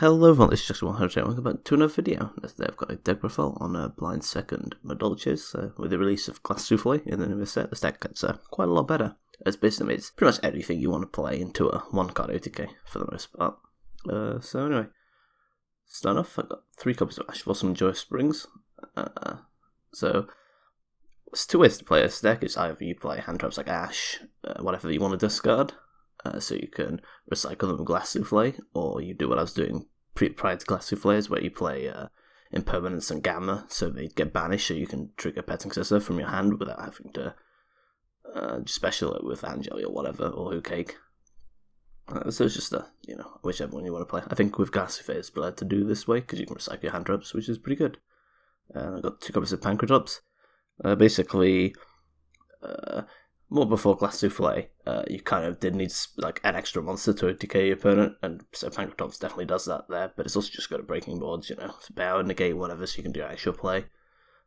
Hello everyone, this is just one hotel. Welcome back to another video. Today I've got a deck profile on a blind second Madolche. With the release of Glassoufle in the new set, this deck gets quite a lot better. It's basically pretty much everything you want to play into a one card OTK for the most part. So anyway, start off, I've got 3 copies of Ash Blossom and Joyous Springs. So there's 2 ways to play this deck. It's either you play hand traps like Ash, whatever you want to discard. So you can recycle them with Glassoufle, or you do what I was doing prior to Glassoufle, where you play Impermanence and Gamma, so they get banished, so you can trigger Petting Scissor from your hand without having to special it with Angeli or whatever, or Who Cake. So it's just whichever one you want to play. I think with Glassoufle it's better to do this way, because you can recycle your hand traps, which is pretty good. I've got 2 copies of Pancratops. Basically, more before Glassoufle, you kind of did need like an extra monster to decay your opponent, and so Pancratops definitely does that there, but it's also just good at breaking boards, power, negate, whatever, so you can do actual play.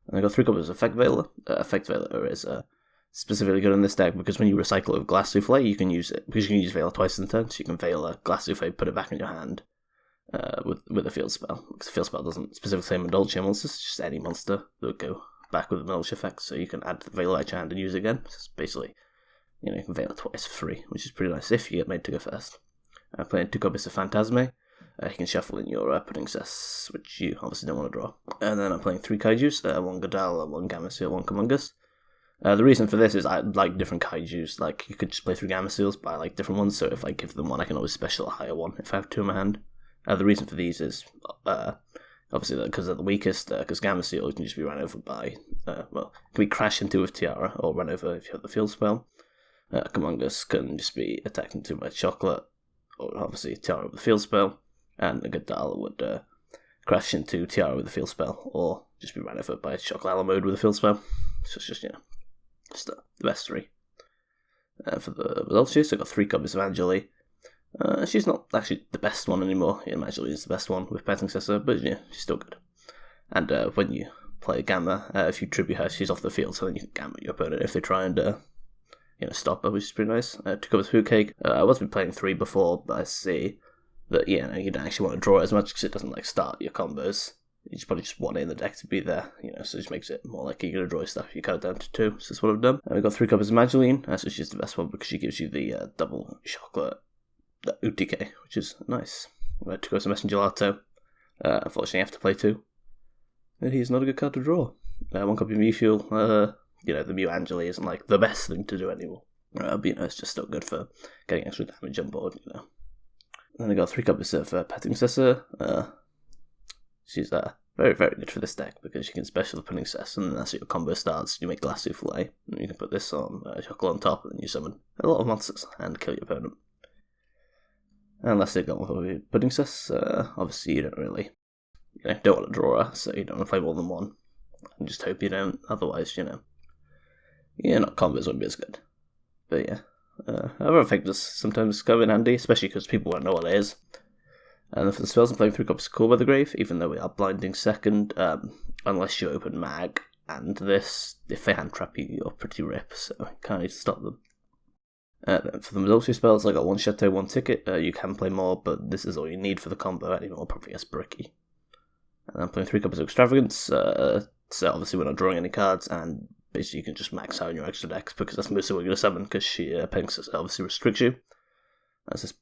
And I got 3 copies of Effect Veiler. Effect Veiler is specifically good in this deck because when you recycle it with Glassoufle, you can use it, because you can use Veiler twice in turn, so you can Veiler, Glassoufle, put it back in your hand with a field spell, because the field spell doesn't specifically say Madolche monsters, it's just any monster that would go back with the Madolche effect, so you can add the Veiler to your hand and use it again. So it's basically, you can Veiler twice for free, which is pretty nice if you get made to go first. Playing 2 copies of Phantasme. You can shuffle in your Pudding Cess, which you obviously don't want to draw. And then I'm playing 3 Kaijus, 1 Godal, 1 Gamma 1 Kumungus. The reason for this is I like different Kaijus. Like, you could just play through Gamma Seals, but I like different ones, so if I give them one, I can always special a higher one if I have 2 in my hand. The reason for these is, obviously, because they're the weakest, because Gamma Seal can just be run over by, it can be crashed into with Tiara, or run over if you have the field spell. Kumungus can just be attacked into by Chocolate, or obviously Tiara with the field spell, and a Godal would crash into Tiara with the field spell, or just be run over by Chocolate mode with the field spell. So it's just, just the best 3. For the Madolche, so I got 3 copies of Angeli. She's not actually the best one anymore. Angeli is the best one with Petting Scissor, but she's still good. And when you play Gamma, if you tribute her, she's off the field, so then you can Gamma your opponent if they try and stop her, which is pretty nice. 2 copies of Who Cake. I was been playing 3 before, but I see that you don't actually want to draw it as much because it doesn't start your combos. You just probably just want it in the deck to be there, so it just makes it more like you're going to draw stuff. You cut it down to 2, so that's what I've done. We've got 3 copies of Mageline, so she's the best one because she gives you the double Chocolate UTK, which is nice. 2 copies of Messenger Gelato. Unfortunately, I have to play 2. And he's not a good card to draw. 1 copy of Mewfuel. The Mew Angeli isn't the best thing to do anymore. But it's just still good for getting extra damage on board, Then I got 3 copies of Petting Scissor. She's very, very good for this deck because you can special the Pudding Cess, and then as your combo starts, you make Glassoufle, and you can put this on Chocolate on top, and then you summon a lot of monsters and kill your opponent. Unless they got 1 copy of Pudding Cess, obviously you don't really, don't want to draw her, so you don't want to play more than 1. And just hope you don't, otherwise, combos won't be as good. But yeah, other effect does sometimes come in handy, especially because people won't know what it is. And for the spells, I'm playing 3 copies of Call by the Grave, even though we are blinding second, unless you open Mag, and this, if they hand trap you, you're pretty rip, so you can't need to stop them. Then for the Madolche spells, I got 1 Chateau, 1 Ticket. You can play more, but this is all you need for the combo, anymore probably gets bricky. And I'm playing 3 copies of Extravagance, so obviously we're not drawing any cards, and basically you can just max out on your extra decks, because that's mostly what you're going to summon, because she Pinks obviously restricts you. That's just,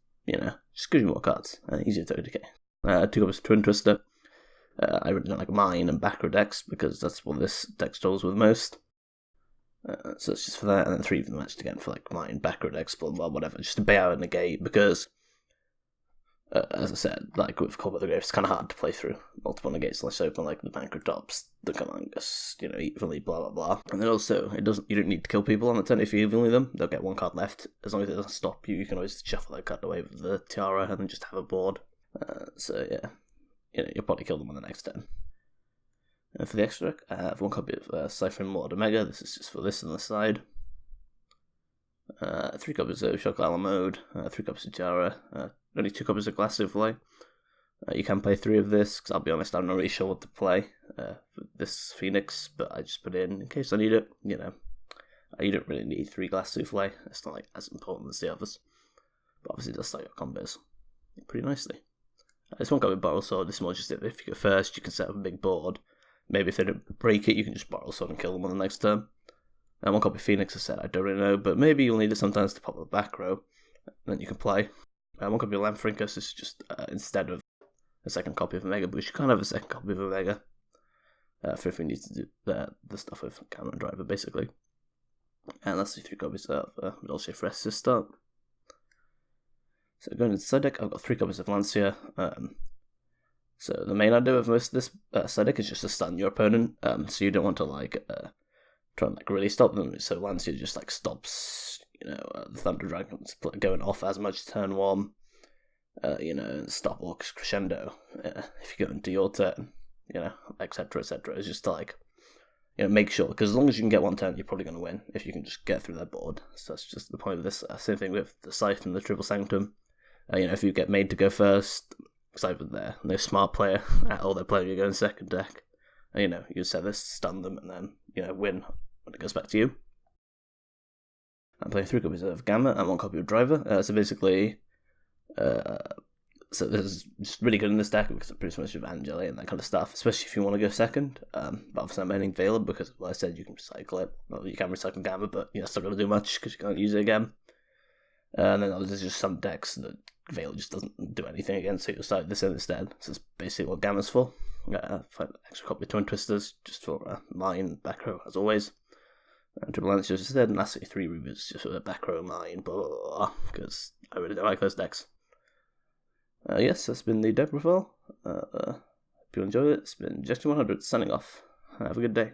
just gives you more cards, easier to decay. 2 copies of Twin Twister. I really don't like Mine and Backer decks, because that's what this deck struggles with most. So it's just for that, and then 3 of them matched again for Mine, Backer decks, blah blah, whatever, just to bait out and negate, because as I said, with Call by the Grave, it's kind of hard to play through multiple negates unless you open the Pancratops, the Kumungus, evenly, blah blah blah. And then also, you don't need to kill people on the turn if you evenly them. They'll get 1 card left. As long as it doesn't stop you, you can always shuffle that card away with the Tiara and then just have a board. So yeah, you'll probably kill them on the next turn. And for the extra deck, I have 1 copy of Cyphering Lord Omega. This is just for this on the side. 3 copies of Chocolate Mode, 3 copies of Tiara, only 2 copies of Glassoufle. You can play 3 of this, because I'll be honest, I'm not really sure what to play for this Phoenix, but I just put it in case I need it. You don't really need 3 Glassoufle, it's not as important as the others. But obviously it does start your combos pretty nicely. This one copy of Borrow Sword. This one just if you go first, you can set up a big board. Maybe if they don't break it, you can just Borrow Sword and kill them on the next turn. And one copy of Phoenix is set, I don't really know, but maybe you'll need it sometimes to pop a back row, and then you can play. One copy of Lamphrinkus is just instead of a second copy of Omega Boost, you can't have a second copy of Omega for if we need to do the stuff with Camera and Driver, basically. And that's the 3 copies of Madolche for S to start. So going into the side deck, I've got 3 copies of Lancia. So the main idea of most of this side deck is just to stun your opponent. So you don't want to try and really stop them. So Lancia just stops, the Thunder Dragons going off as much turn 1. Stop Orcs Crescendo if you go into your turn. Etc. etc. It's just make sure, because as long as you can get 1 turn, you're probably going to win if you can just get through their board. So that's just the point of this. Same thing with the Scythe and the Triple Sanctum. If you get made to go first, it's either they're no smart player or they're playing you go in second deck. You set this, stun them, and then win when it goes back to you. I'm playing 3 copies of Gamma and 1 copy of Driver. So basically, so this is just really good in this deck because it's pretty much with Angeli and that kind of stuff, especially if you want to go second. But obviously I'm ending Vela because, I said you can recycle it. Well, you can recycle Gamma, but you're still going to do much because you can't use it again. And then there's just some decks that Vela just doesn't do anything against, so you'll decide this instead. So that's basically what Gamma's for. Find an extra copy of Twin Twisters just for mine, back row, as always. And Triple Lancers instead, and lastly 3 Reavers just for the back row, mine, blah, blah, blah, because I really don't like those decks. Yes, that's been the deck profile. Hope you enjoyed it. It's been Justin100 signing off. Have a good day.